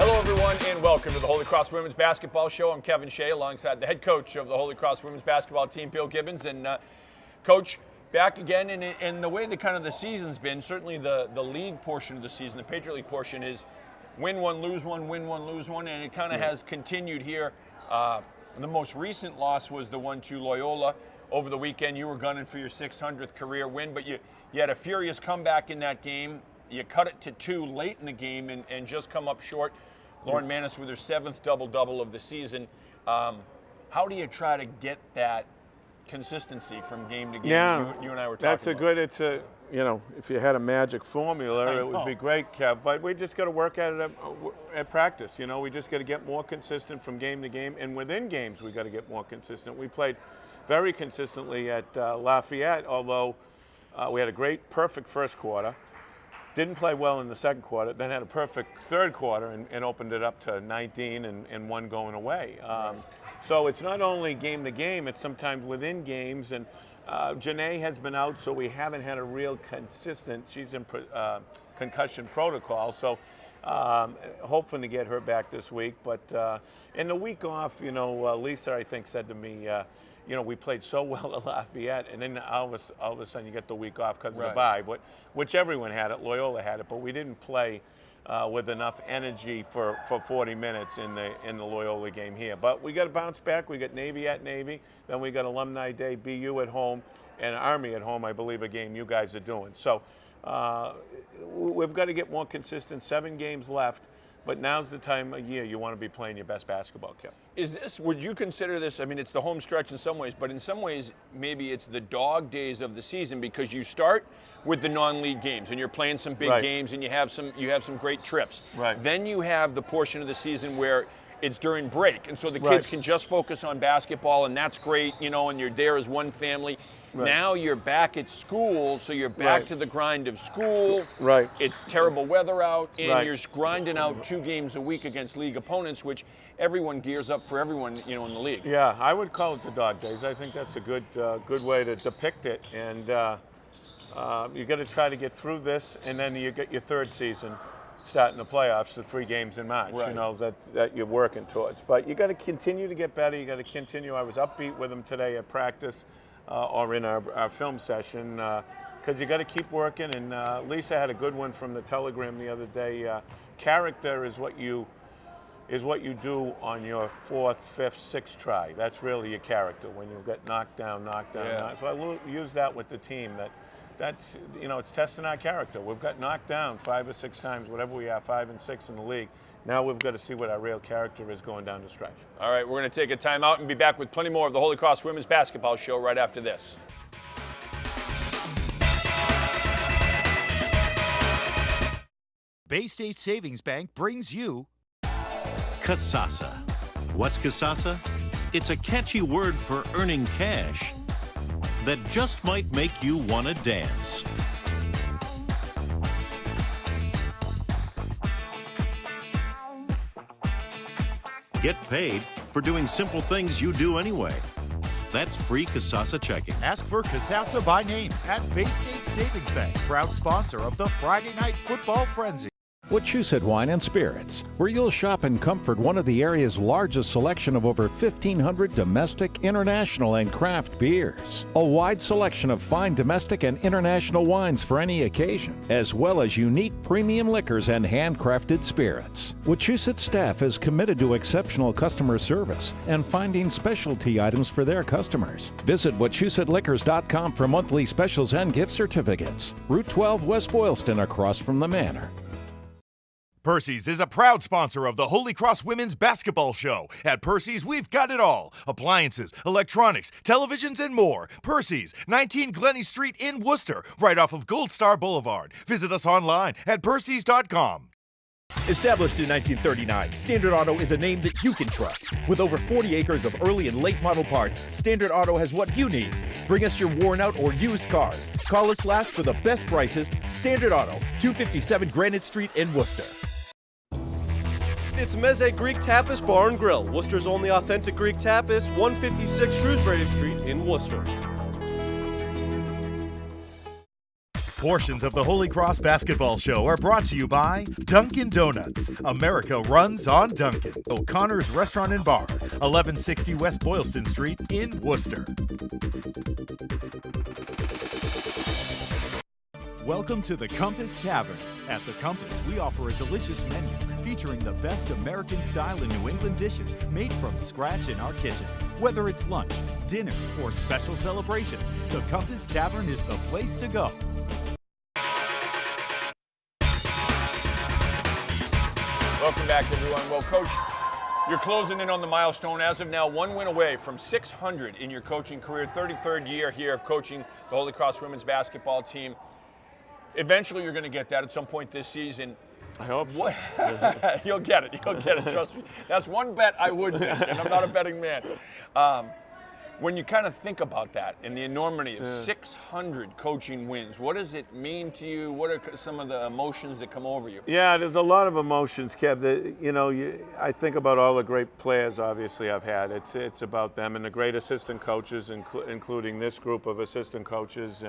Hello, everyone, and welcome to the Holy Cross Women's Basketball Show. I'm Kevin Shea, alongside the head coach of the Holy Cross Women's Basketball team, Bill Gibbons. And Coach, back again, and the way the kind of the season's been, certainly the league portion of the season, the Patriot League portion, is win one, lose one, win one, lose one, and it kind of has continued here. The most recent loss was the 1-2 Loyola. Over the weekend, you were gunning for your 600th career win, but you had a furious comeback in that game. You cut it to 2 late in the game and just come up short. Lauren Manis with her 7th double-double of the season. How do you try to get that consistency from game to game? Yeah, you and I were talking that's about. If you had a magic formula, it would be great, Kev. But we just got to work at it at practice. We just got to get more consistent from game to game. And within games, we got to get more consistent. We played very consistently at Lafayette, although we had a perfect first quarter. Didn't play well in the second quarter, then had a perfect third quarter and opened it up to 19 and 1 going away. So it's not only game to game, it's sometimes within games. And Janae has been out, so we haven't had a real consistent, she's in concussion protocol. So hoping to get her back this week. But in the week off, Lisa, I think, said to me, we played so well at Lafayette, and then all of a sudden you get the week off because of the bye, which everyone had it. Loyola had it, but we didn't play with enough energy for 40 minutes in the Loyola game here. But we got to bounce back. We got Navy at Navy, then we got Alumni Day, BU at home, and Army at home, I believe, a game you guys are doing. So we've got to get more consistent. 7 games left. But now's the time of year you want to be playing your best basketball, Kev. Would you consider this, I mean, it's the home stretch in some ways, but in some ways, maybe it's the dog days of the season, because you start with the non-league games and you're playing some big games and you have some great trips. Right. Then you have the portion of the season where it's during break, and so the kids can just focus on basketball, and that's great, and you're there as one family. Right. Now you're back at school, so you're back to the grind of school. Right. It's terrible weather out, and you're grinding out 2 games a week against league opponents, which everyone gears up for everyone, in the league. Yeah, I would call it the dog days. I think that's a good way to depict it. And you got to try to get through this, and then you get your 3rd season starting the playoffs, the 3 games in March. That you're working towards. But you got to continue to get better. You got to continue. I was upbeat with them today at practice. Or in our film session, because you got to keep working. And Lisa had a good one from the Telegram the other day. Character is what you do on your 4th, 5th, 6th try. That's really your character when you get knocked down. So I use that with the team. That's it's testing our character. We've got knocked down 5 or 6 times, whatever we are, 5 and 6 in the league. Now we've got to see what our real character is going down the stretch. All right, we're going to take a timeout and be back with plenty more of the Holy Cross Women's Basketball Show right after this. Bay State Savings Bank brings you Kasasa. What's Kasasa? It's a catchy word for earning cash that just might make you want to dance. Get paid for doing simple things you do anyway. That's free Kasasa checking. Ask for Kasasa by name at Bay State Savings Bank, proud sponsor of the Friday Night Football Frenzy. Wachusett Wine and Spirits, where you'll shop in comfort one of the area's largest selection of over 1,500 domestic, international, and craft beers. A wide selection of fine domestic and international wines for any occasion, as well as unique premium liquors and handcrafted spirits. Wachusett staff is committed to exceptional customer service and finding specialty items for their customers. Visit WachusettLiquors.com for monthly specials and gift certificates. Route 12 West Boylston, across from the Manor. Percy's is a proud sponsor of the Holy Cross Women's Basketball Show. At Percy's, we've got it all. Appliances, electronics, televisions, and more. Percy's, 19 Glennie Street in Worcester, right off of Gold Star Boulevard. Visit us online at percys.com. Established in 1939, Standard Auto is a name that you can trust. With over 40 acres of early and late model parts, Standard Auto has what you need. Bring us your worn out or used cars. Call us last for the best prices. Standard Auto, 257 Granite Street in Worcester. It's Meze Greek Tapas Bar and Grill, Worcester's only authentic Greek tapas, 156 Shrewsbury Street in Worcester. Portions of the Holy Cross Basketball Show are brought to you by Dunkin' Donuts. America runs on Dunkin'. O'Connor's Restaurant and Bar, 1160 West Boylston Street in Worcester. Welcome to the Compass Tavern. At the Compass, we offer a delicious menu featuring the best American style and New England dishes made from scratch in our kitchen. Whether it's lunch, dinner, or special celebrations, the Compass Tavern is the place to go. Welcome back, everyone. Well, Coach, you're closing in on the milestone. As of now, 1 win away from 600 in your coaching career, 33rd year here of coaching the Holy Cross women's basketball team. Eventually, you're going to get that at some point this season. I hope so. You'll get it. You'll get it. Trust me. That's one bet I would make, and I'm not a betting man. When you kind of think about that and the enormity of 600 coaching wins, what does it mean to you? What are some of the emotions that come over you? Yeah, there's a lot of emotions, Kev. I think about all the great players, obviously, I've had. It's about them and the great assistant coaches, including this group of assistant coaches.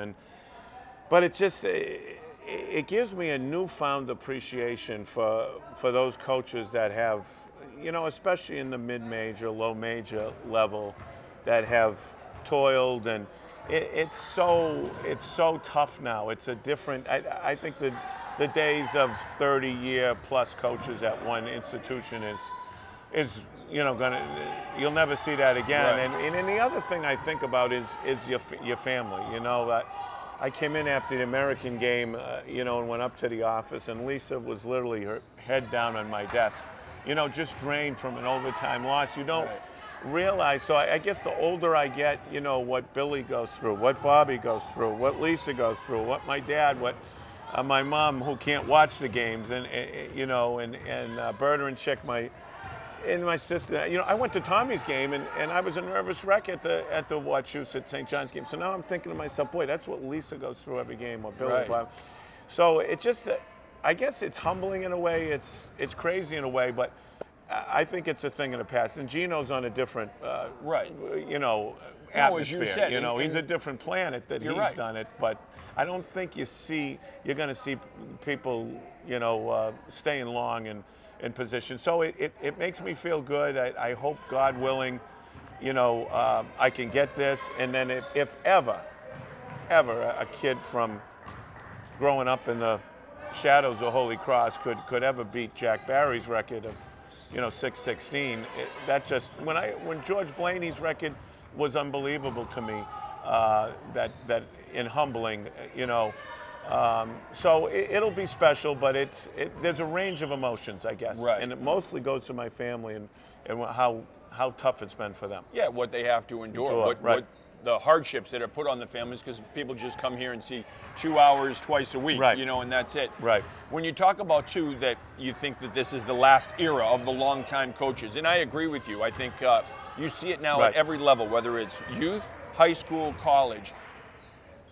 But it gives me a newfound appreciation for those coaches that have, especially in the mid-major, low-major level, that have toiled, and it's so tough now. It's a different. I think the days of 30-year plus coaches at one institution is you'll never see that again. Right. And then the other thing I think about is your family. I came in after the American game, and went up to the office, and Lisa was literally her head down on my desk, just drained from an overtime loss. You don't realize. So I guess the older I get, what Billy goes through, what Bobby goes through, what Lisa goes through, what my dad, what my mom, who can't watch the games, and Berta and Chick, my sister. I went to Tommy's game, and I was a nervous wreck at the Wachusett St. John's game. So now I'm thinking to myself, boy, that's what Lisa goes through every game, or Billy. Right. So it just, I guess it's humbling in a way. It's crazy in a way, but I think it's a thing of the past. And Gino's on a different, atmosphere. as you said, he's a different planet that he's right. done it. But I don't think you're going to see people, staying long in position. So it makes me feel good. I hope, God willing, I can get this. And then if ever a kid from growing up in the shadows of Holy Cross could ever beat Jack Barry's record of 616, when George Blaney's record was unbelievable to me, that in humbling, so it'll be special, but there's a range of emotions, I guess, right. And it mostly goes to my family and how tough it's been for them. Yeah, what they have to endure, what the hardships that are put on the families, because people just come here and see 2 hours twice a week, right. And that's it. Right. When you talk about, too, that you think that this is the last era of the longtime coaches, and I agree with you. I think you see it now right. at every level, whether it's youth, high school, college.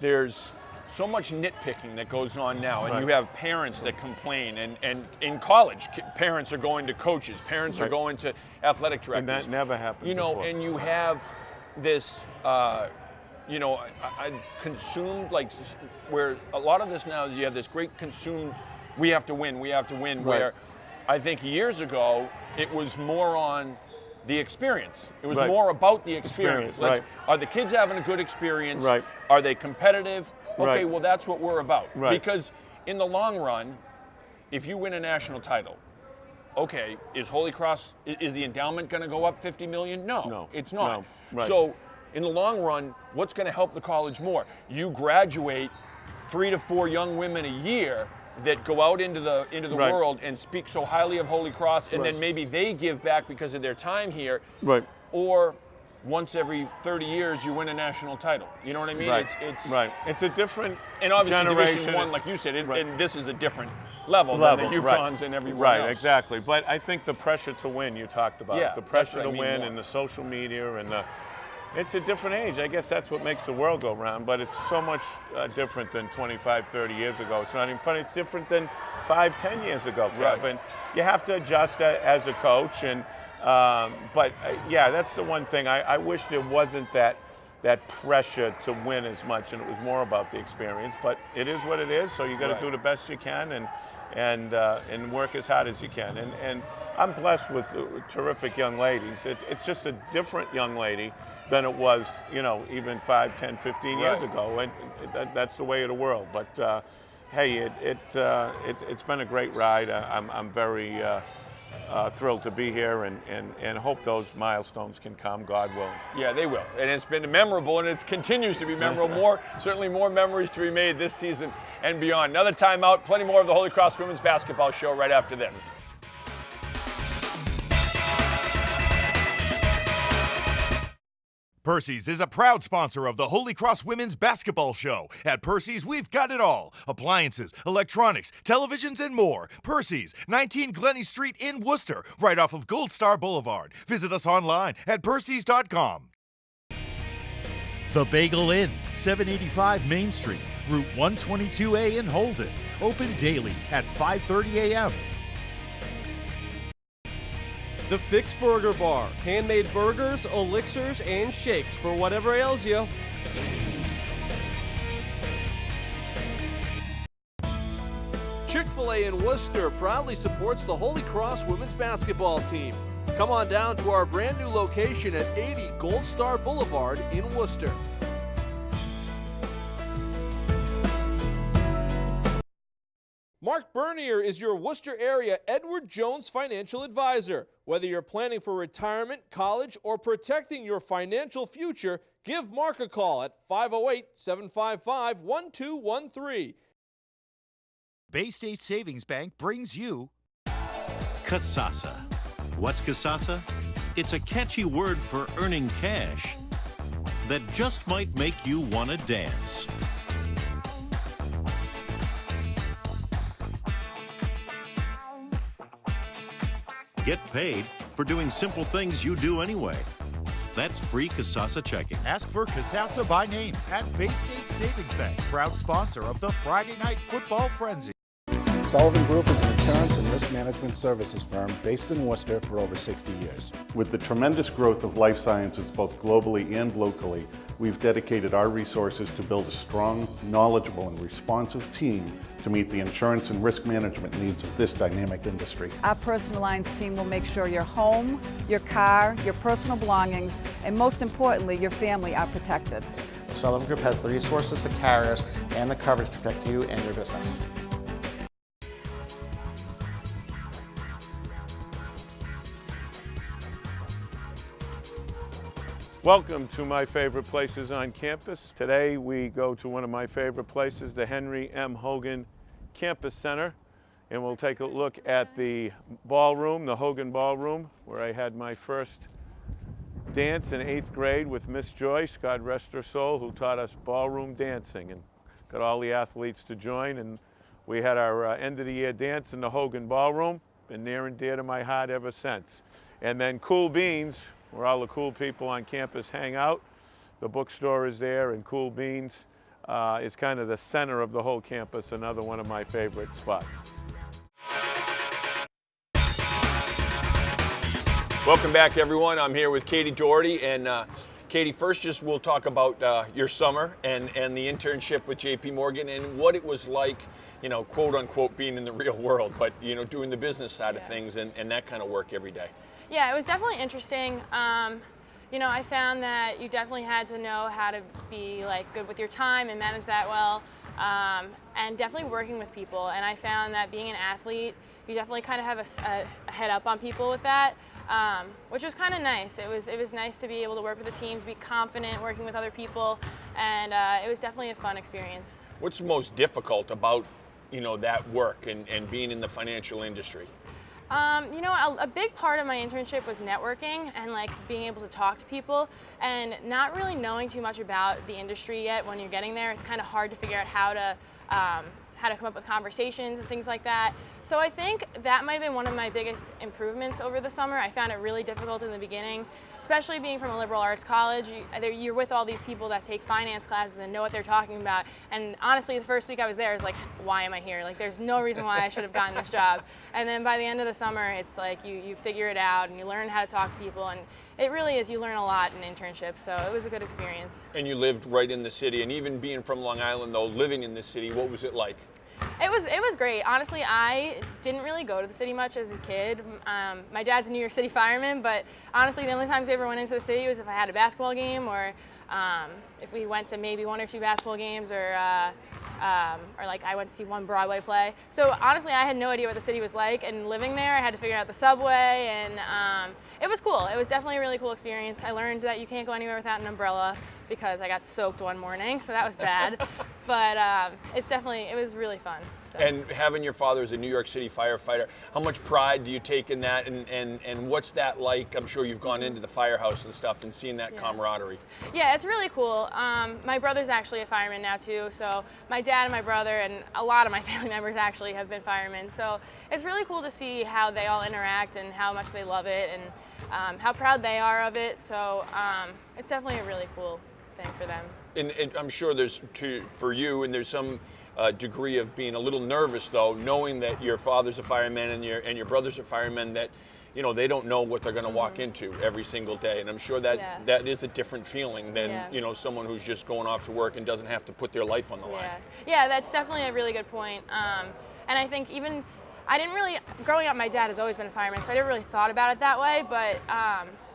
There's so much nitpicking that goes on now, and right. you have parents that complain, and in college, parents are going to coaches, parents right. are going to athletic directors. And that never happened before. And you have this, I consumed, where a lot of this now is you have this great consumed, we have to win, right. Where I think years ago, it was more on the experience. It was right. more about the experience. Right. Are the kids having a good experience? Right. Are they competitive? Okay, right. well, that's what we're about. Right. Because in the long run, if you win a national title, okay, is Holy Cross, is the endowment going to go up $50 million? No, it's not. No. Right. So in the long run, what's going to help the college more? You graduate 3 to 4 young women a year that go out into the right. world and speak so highly of Holy Cross, and right. then maybe they give back because of their time here. Right. Or once every 30 years you win a national title. You know what I mean? Right. It's right. It's a different and obviously generation. Division I, like you said, right. and this is a different level than the UConns right. and everyone right. else. Exactly. But I think the pressure to win, you talked about Yeah, it. The pressure that's what to I mean win more. and the social media and it's a different age. I guess that's what makes the world go round, but it's so much different than 25, 30 years ago. It's not even funny. It's different than 5, 10 years ago, Right. Kevin. You have to adjust as a coach, and but yeah, that's the one thing. I wish there wasn't that that pressure to win as much, and it was more about the experience. But it is what it is, so you got to do the best you can and work as hard as you can. And I'm blessed with terrific young ladies. It's just a different young lady than it was, even 5, 10, 15 years ago, and that's the way of the world. But hey, it's been a great ride. I'm very thrilled to be here, and hope those milestones can come, God willing. Yeah, they will. And it's been memorable, and it continues to be memorable. Certainly more memories to be made this season and beyond. Another timeout, plenty more of the Holy Cross Women's Basketball Show right after this. Percy's is a proud sponsor of the Holy Cross Women's Basketball Show. At Percy's, we've got it all. Appliances, electronics, televisions, and more. Percy's, 19 Glennie Street in Worcester, right off of Gold Star Boulevard. Visit us online at percys.com. The Bagel Inn, 785 Main Street, Route 122A in Holden. Open daily at 5:30 a.m. The Fix Burger Bar. Handmade burgers, elixirs, and shakes for whatever ails you. Chick-fil-A in Worcester proudly supports the Holy Cross women's basketball team. Come on down to our brand new location at 80 Gold Star Boulevard in Worcester. Mark Bernier is your Worcester area Edward Jones financial advisor. Whether you're planning for retirement, college, or protecting your financial future, give Mark a call at 508-755-1213. Bay State Savings Bank brings you Kasasa. What's Kasasa? It's a catchy word for earning cash that just might make you want to dance. Get paid for doing simple things you do anyway. That's free Kasasa checking. Ask for Kasasa by name at Bay State Savings Bank, proud sponsor of the Friday Night Football Frenzy. Sullivan Group is an insurance and risk management services firm based in Worcester for over 60 years. With the tremendous growth of life sciences both globally and locally, we've dedicated our resources to build a strong, knowledgeable, and responsive team to meet the insurance and risk management needs of this dynamic industry. Our personal lines team will make sure your home, your car, your personal belongings, and most importantly, your family are protected. The Sullivan Group has the resources, the carriers, and the coverage to protect you and your business. Welcome to my favorite places on campus. Today we go to one of my favorite places, the Henry M. Hogan Campus Center, and we'll take a look at the ballroom, the Hogan Ballroom, where I had my first dance in 8th grade with Miss Joyce, God rest her soul, who taught us ballroom dancing and got all the athletes to join. And we had our end of the year dance in the Hogan Ballroom, been near and dear to my heart ever since. And then Cool Beans, where all the cool people on campus hang out. The bookstore is there, and Cool Beans is kind of the center of the whole campus, another one of my favorite spots. Welcome back, everyone. I'm here with Katie Doherty, and Katie, first just we'll talk about your summer and the internship with JP Morgan and what it was like, quote unquote, being in the real world, but doing the business side of things and that kind of work every day. Yeah, it was definitely interesting. I found that you definitely had to know how to be good with your time and manage that well, and definitely working with people. And I found that being an athlete, you definitely kind of have a head up on people with that, which was kind of nice. It was nice to be able to work with the teams, be confident working with other people, and it was definitely a fun experience. What's most difficult about that work and being in the financial industry? A big part of my internship was networking and being able to talk to people, and not really knowing too much about the industry yet. When you're getting there, it's kind of hard to figure out how to come up with conversations and things like that. So I think that might have been one of my biggest improvements over the summer. I found it really difficult in the beginning, especially being from a liberal arts college. You're with all these people that take finance classes and know what they're talking about. And honestly, the first week I was there, I was like, why am I here? There's no reason why I should have gotten this job. And then by the end of the summer, it's you figure it out and you learn how to talk to people, and it really is. You learn a lot in internships, so it was a good experience. And you lived right in the city, and even being from Long Island, though, living in the city, what was it like? It was great. Honestly, I didn't really go to the city much as a kid. My dad's a New York City fireman, but honestly, the only times we ever went into the city was if I had a basketball game, or if we went to maybe 1 or 2 basketball games, or like I went to see one Broadway play. So honestly, I had no idea what the city was like, and living there, I had to figure out the subway, and it was cool. It was definitely a really cool experience. I learned that you can't go anywhere without an umbrella because I got soaked one morning, so that was bad. But it was really fun. So. And having your father as a New York City firefighter, how much pride do you take in that, and what's that like? I'm sure you've gone into the firehouse and stuff and seen that camaraderie. Yeah, it's really cool. My brother's actually a fireman now too, so my dad and my brother and a lot of my family members actually have been firemen. So it's really cool to see how they all interact and how much they love it, and how proud they are of it. So it's definitely a really cool thing for them. And I'm sure there's for you, and there's some degree of being a little nervous though, knowing that your father's a fireman and your brother's a fireman, that they don't know what they're going to walk into every single day, and I'm sure that that is a different feeling than someone who's just going off to work and doesn't have to put their life on the line. Yeah, that's definitely a really good point. And I think even I didn't really, growing up, my dad has always been a fireman, so I never really thought about it that way. But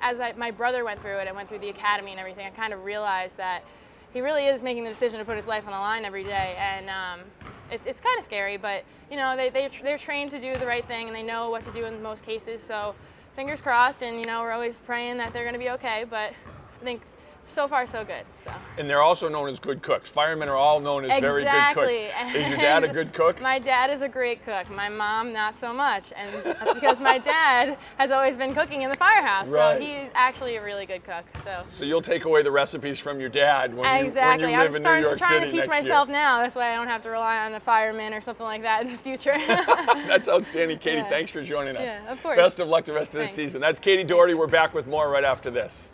as my brother went through it and went through the academy and everything, I kind of realized that he really is making the decision to put his life on the line every day, and it's kind of scary. But they're trained to do the right thing, and they know what to do in most cases. So fingers crossed, and we're always praying that they're going to be okay. But I think so far so good. So. And they're also known as good cooks. Firemen are all known as very good cooks. Is your dad a good cook? My dad is a great cook. My mom, not so much. And that's because my dad has always been cooking in the firehouse. Right. So he's actually a really good cook. So you'll take away the recipes from your dad when you live in New York City next year. I'm trying to teach myself now. This way I don't have to rely on a fireman or something like that in the future. That's outstanding, Katie. Thanks for joining us. Yeah, of course. Best of luck the rest of the season. That's Katie Doherty. We're back with more right after this.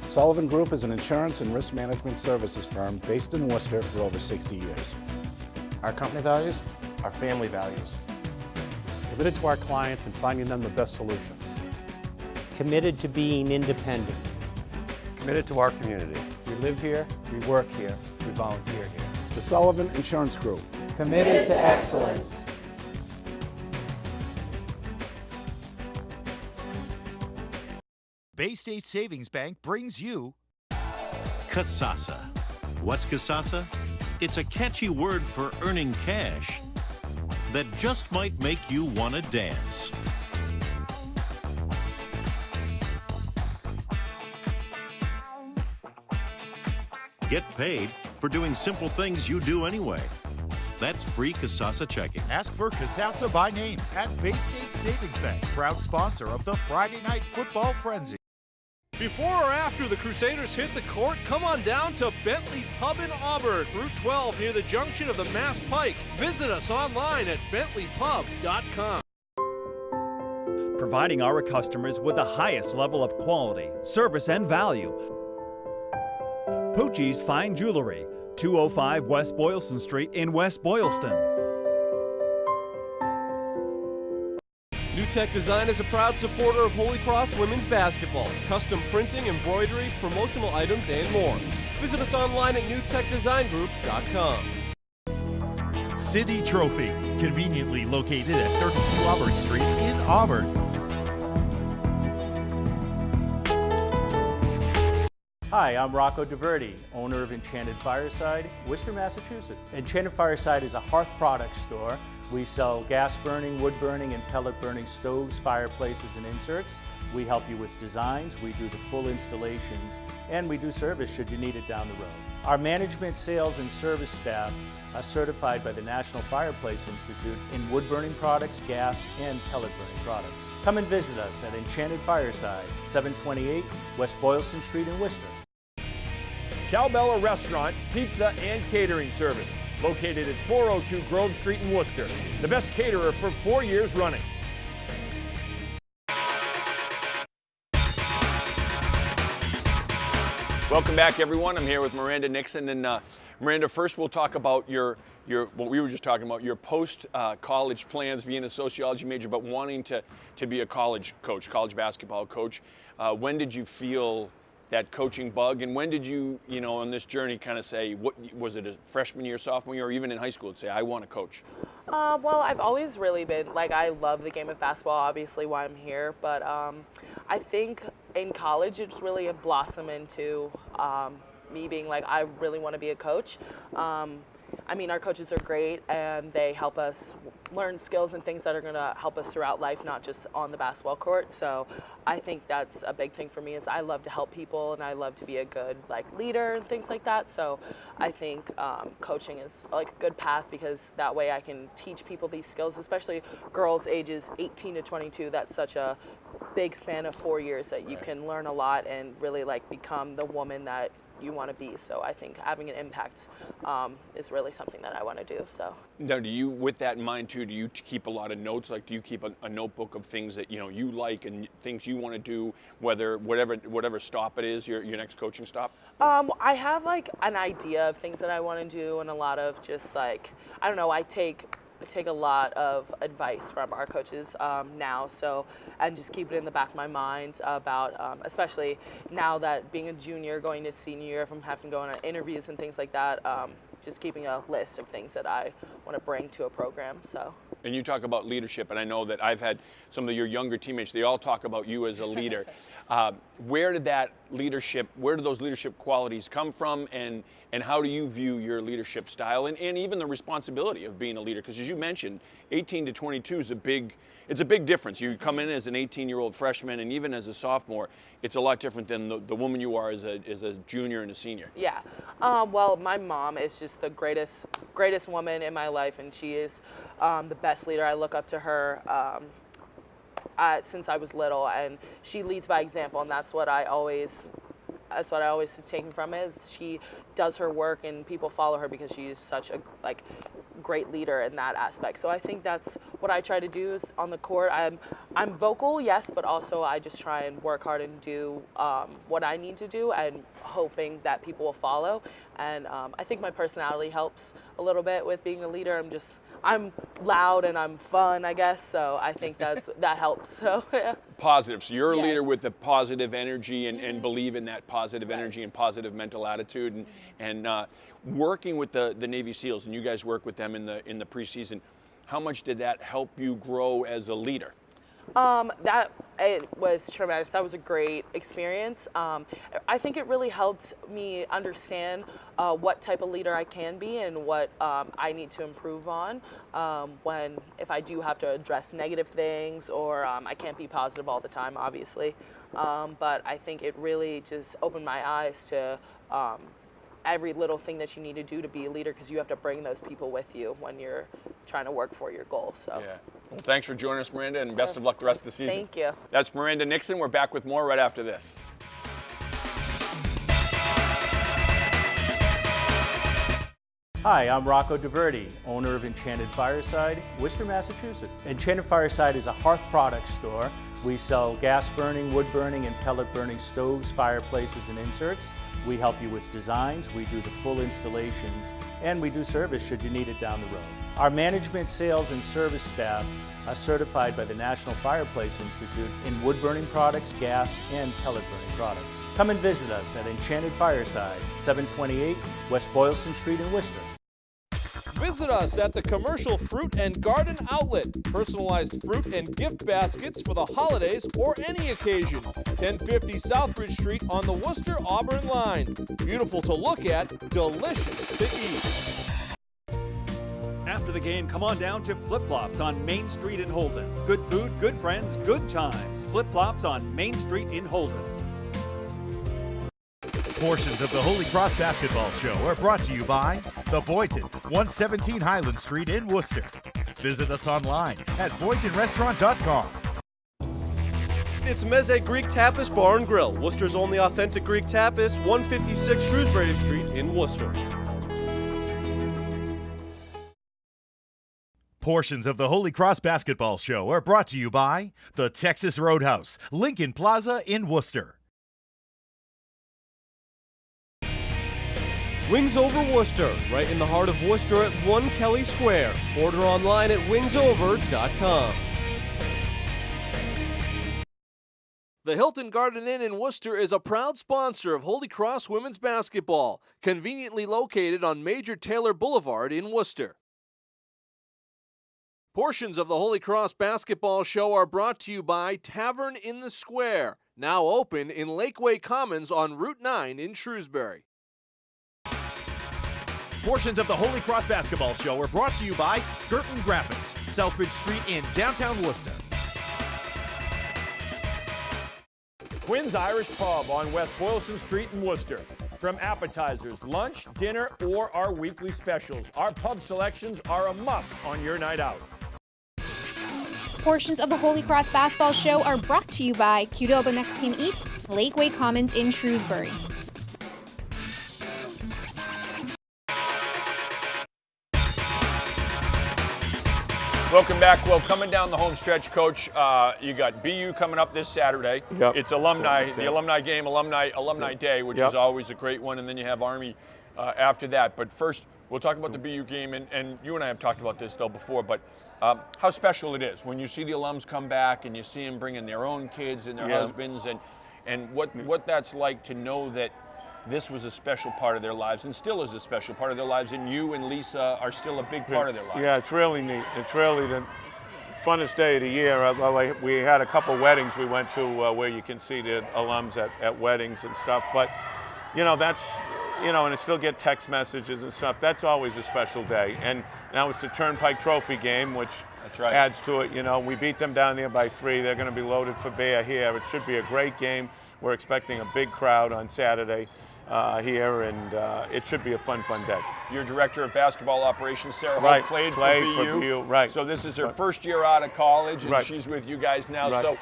Sullivan Group is an insurance and risk management services firm based in Worcester for over 60 years. Our company values are family values. Committed to our clients and finding them the best solutions. Committed to being independent. Committed to our community. We live here, we work here, we volunteer here. The Sullivan Insurance Group. Committed to excellence. Bay State Savings Bank brings you Kasasa. What's Kasasa? It's a catchy word for earning cash that just might make you want to dance. Get paid for doing simple things you do anyway. That's free Kasasa checking. Ask for Kasasa by name at Bay State Savings Bank, proud sponsor of the Friday Night Football Frenzy. Before or after the Crusaders hit the court, come on down to Bentley Pub in Auburn, Route 12 near the junction of the Mass Pike. Visit us online at bentleypub.com. Providing our customers with the highest level of quality, service, and value. Pucci's Fine Jewelry, 205 West Boylston Street in West Boylston. New Tech Design is a proud supporter of Holy Cross Women's Basketball. Custom printing, embroidery, promotional items, and more. Visit us online at newtechdesignGroup.com. City Trophy, conveniently located at 32 Auburn Street in Auburn. Hi, I'm Rocco DeVerti, owner of Enchanted Fireside, Worcester, Massachusetts. Enchanted Fireside is a hearth product store. We sell gas burning, wood burning, and pellet burning stoves, fireplaces, and inserts. We help you with designs, we do the full installations, and we do service should you need it down the road. Our management, sales, and service staff are certified by the National Fireplace Institute in wood burning products, gas, and pellet burning products. Come and visit us at Enchanted Fireside, 728 West Boylston Street in Worcester. Cowbella Restaurant, Pizza and Catering Service, located at 402 Grove Street in Worcester. The best caterer for 4 years running. Welcome back, everyone. I'm here with Miranda Nixon. And Miranda, first we'll talk about your what we were just talking about, your post-college plans, being a sociology major, but wanting to be a college coach, college basketball coach. When did you feel that coaching bug, and when did you, on this journey kind of say, what was it, a freshman year, sophomore year, or even in high school, say, I want to coach? Well, I've always really been, I love the game of basketball, obviously why I'm here, but I think in college it's really blossomed into me being I really want to be a coach. Our coaches are great, and they help us learn skills and things that are going to help us throughout life, not just on the basketball court. So I think that's a big thing for me, is I love to help people, and I love to be a good leader and things like that. So I think coaching is a good path, because that way I can teach people these skills, especially girls ages 18 to 22. That's such a big span of 4 years that you can learn a lot and really become the woman that you want to be. So I think having an impact is really something that I want to do. So now, do you, with that in mind too, do you keep a lot of notes? Do you keep a notebook of things that you like and things you want to do, whatever stop it is, your next coaching stop? I have an idea of things that I want to do, and a lot of just I don't know, I take a lot of advice from our coaches now, and just keep it in the back of my mind about, especially now that being a junior, going to senior year, if I'm having to go on interviews and things like that, just keeping a list of things that I want to bring to a program. So. And you talk about leadership, and I know that I've had some of your younger teammates, they all talk about you as a leader. Where did those leadership qualities come from, and how do you view your leadership style and even the responsibility of being a leader? Because as you mentioned, 18 to 22 is a big difference. You come in as an 18-year-old freshman, and even as a sophomore, it's a lot different than the woman you are as a junior and a senior. Yeah. Well, my mom is just the greatest woman in my life, and she is the best leader. I look up to her since I was little, and she leads by example, and that's what I always take from it, is she does her work and people follow her because she's such a great leader in that aspect. So I think that's what I try to do is on the court. I'm vocal, yes, but also I just try and work hard and do what I need to do, and hoping that people will follow. And I think my personality helps a little bit with being a leader. I'm loud and I'm fun, I guess, so I think that helps. So yeah. Positive. So you're a leader with the positive energy and believe in that positive energy and positive mental attitude, and working with the Navy SEALs, and you guys work with them in the preseason. How much did that help you grow as a leader? It was tremendous. That was a great experience. I think it really helped me understand what type of leader I can be and what I need to improve on if I do have to address negative things, or I can't be positive all the time, obviously. But I think it really just opened my eyes to every little thing that you need to do to be a leader, because you have to bring those people with you when you're trying to work for your goal. So. Yeah. Well, thanks for joining us, Miranda, and best of luck the rest of the season. Thank you. That's Miranda Nixon. We're back with more right after this. Hi, I'm Rocco DeVerde, owner of Enchanted Fireside, Worcester, Massachusetts. Enchanted Fireside is a hearth products store. We sell gas burning, wood burning, and pellet burning stoves, fireplaces, and inserts. We help you with designs, we do the full installations, and we do service should you need it down the road. Our management, sales, and service staff are certified by the National Fireplace Institute in wood burning products, gas, and pellet burning products. Come and visit us at Enchanted Fireside, 728 West Boylston Street in Worcester. Visit us at the Commercial Fruit and Garden Outlet. Personalized fruit and gift baskets for the holidays or any occasion. 1050 Southbridge Street on the Worcester-Auburn line. Beautiful to look at, delicious to eat. After the game, come on down to Flip Flops on Main Street in Holden. Good food, good friends, good times. Flip Flops on Main Street in Holden. Portions of the Holy Cross Basketball Show are brought to you by The Boynton, 117 Highland Street in Worcester. Visit us online at boyntonrestaurant.com. It's Meze Greek Tapas Bar and Grill, Worcester's only authentic Greek tapas, 156 Shrewsbury Street in Worcester. Portions of the Holy Cross Basketball Show are brought to you by the Texas Roadhouse, Lincoln Plaza in Worcester. Wings Over Worcester, right in the heart of Worcester at 1 Kelly Square. Order online at wingsover.com. The Hilton Garden Inn in Worcester is a proud sponsor of Holy Cross Women's Basketball, conveniently located on Major Taylor Boulevard in Worcester. Portions of the Holy Cross Basketball Show are brought to you by Tavern in the Square, now open in Lakeway Commons on Route 9 in Shrewsbury. Portions of the Holy Cross Basketball Show are brought to you by Girton Graphics, Southbridge Street in downtown Worcester. Quinn's Irish Pub on West Boylston Street in Worcester. From appetizers, lunch, dinner, or our weekly specials, our pub selections are a must on your night out. Portions of the Holy Cross Basketball Show are brought to you by Qdoba Mexican Eats, Lakeway Commons in Shrewsbury. Welcome back. Well, coming down the home stretch, Coach, you got BU coming up this Saturday. Yep. It's alumni, the alumni game, alumni day, which is always a great one, and then you have Army after that. But first, we'll talk about the BU game, and you and I have talked about this, though, before, but how special it is when you see the alums come back and you see them bringing their own kids and their husbands, and what that's like to know that this was a special part of their lives and still is a special part of their lives, and you and Lisa are still a big part of their lives. Yeah, it's really neat. It's really the funnest day of the year. We had a couple weddings we went to where you can see the alums at weddings and stuff, but that's, and I still get text messages and stuff. That's always a special day. And now it's the Turnpike Trophy game, which adds to it. We beat them down there by 3. They're going to be loaded for bear here. It should be a great game. We're expecting a big crowd on Saturday here, and it should be a fun day. Your director of basketball operations, Sarah Hope, played for BU. Right. So this is her first year out of college, and she's with you guys now. Right. So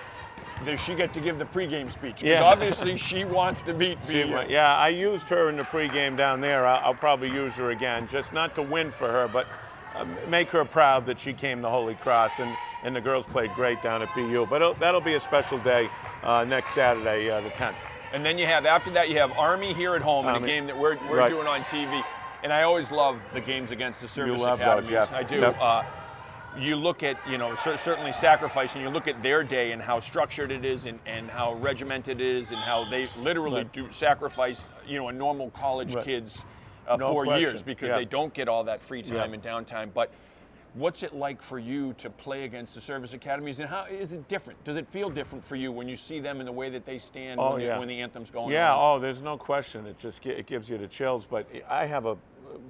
does she get to give the pregame speech? Because obviously she wants to beat BU. Yeah, I used her in the pregame down there. I'll probably use her again, just not to win for her, but make her proud that she came to Holy Cross, and the girls played great down at BU. But that'll be a special day next Saturday, the 10th. And then after that, you have Army here at home in a game that we're doing on TV. And I always love the games against the service academies. Those, I do. Yep. You look at, certainly Sacrifice, and you look at their day and how structured it is and how regimented it is and how they literally do sacrifice, a normal college kid's 4 years because they don't get all that free time and downtime. But what's it like for you to play against the service academies, and how is it different? Does it feel different for you when you see them in the way that they stand when the anthem's going on? Yeah, there's no question. It gives you the chills. But I have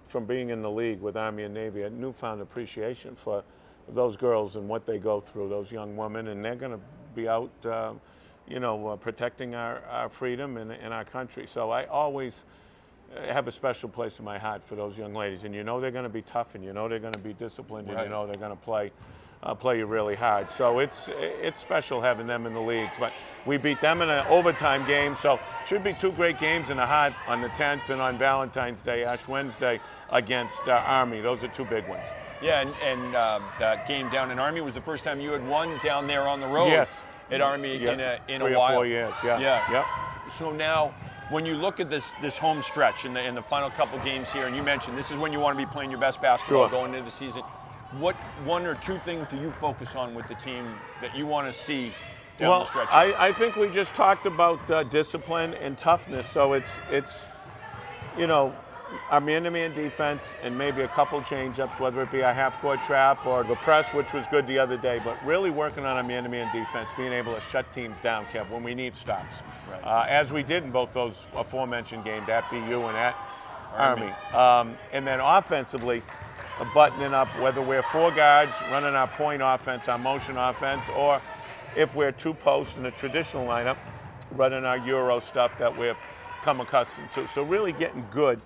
from being in the league with Army and Navy, a newfound appreciation for those girls and what they go through, those young women, and they're going to be out, protecting our freedom and our country. So I always have a special place in my heart for those young ladies, and they're going to be tough, and they're going to be disciplined, and they're going to play you really hard. So it's special having them in the leagues. But we beat them in an overtime game, so it should be 2 great games in the heart on the 10th and on Valentine's Day, Ash Wednesday, against Army. Those are 2 big ones. Yeah, and that game down in Army was the first time you had won down there on the road. Yes. At Army in a 3 while. or 4 years. Yeah. Yep. So now, when you look at this home stretch in the final couple games here, and you mentioned this is when you want to be playing your best basketball going into the season, what 1 or 2 things do you focus on with the team that you want to see down the stretch? I think we just talked about discipline and toughness. So it's our man-to-man defense and maybe a couple change-ups, whether it be a half-court trap or the press, which was good the other day, but really working on our man-to-man defense, being able to shut teams down, Kev, when we need stops, as we did in both those aforementioned games, at BU and at Army. And then offensively, buttoning up, whether we're 4 guards, running our point offense, our motion offense, or if we're 2 posts in a traditional lineup, running our Euro stuff that we've come accustomed to. So really getting good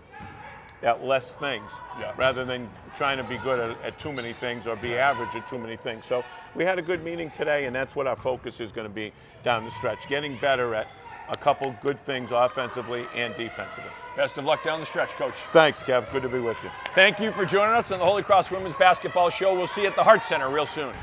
at less things rather than trying to be good at too many things or be average at too many things. So we had a good meeting today, and that's what our focus is going to be down the stretch, getting better at a couple good things offensively and defensively. Best of luck down the stretch, Coach. Thanks, Kev. Good to be with you. Thank you for joining us on the Holy Cross Women's Basketball Show. We'll see you at the Hart Center real soon.